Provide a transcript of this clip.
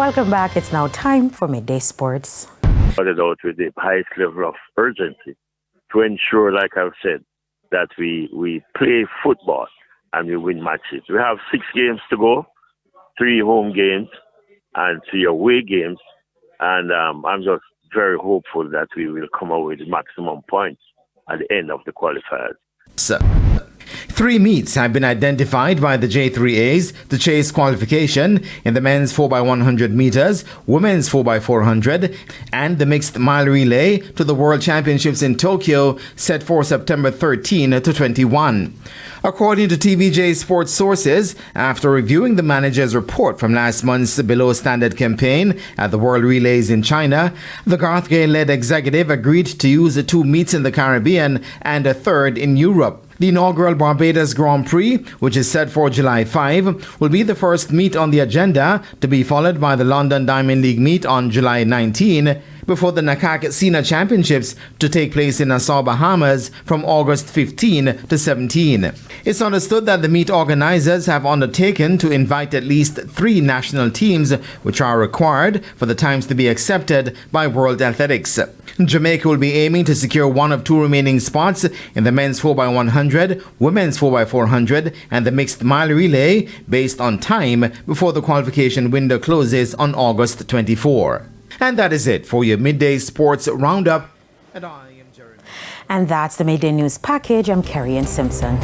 Welcome back. It's now time for Midday Sports. Started out with the highest level of urgency to ensure, like I've said, that we play football and we win matches. We have 6 games to go, 3 home games and 3 away games. And I'm just very hopeful that we will come out with maximum points at the end of the qualifiers. 3 meets have been identified by the J3As to chase qualification in the men's 4x100 meters, women's 4x400, and the mixed mile relay to the World Championships in Tokyo, set for September 13 to 21. According to TVJ Sports sources, after reviewing the manager's report from last month's below standard campaign at the World Relays in China, the Garth Gale-led executive agreed to use the 2 meets in the Caribbean and a 3rd in Europe. The inaugural Barbados Grand Prix, which is set for July 5, will be the first meet on the agenda, to be followed by the London Diamond League meet on July 19, before the Nakak-Sina Championships to take place in Nassau, Bahamas from August 15 to 17. It's understood that the meet organizers have undertaken to invite at least 3 national teams, which are required for the times to be accepted by World Athletics. Jamaica will be aiming to secure 1 of 2 remaining spots in the men's 4x100, women's 4x400, and the mixed mile relay based on time before the qualification window closes on August 24. And that is it for your Midday Sports Roundup. And I am Jeremy. And that's the Midday News Package. I'm Kerry Ann Simpson.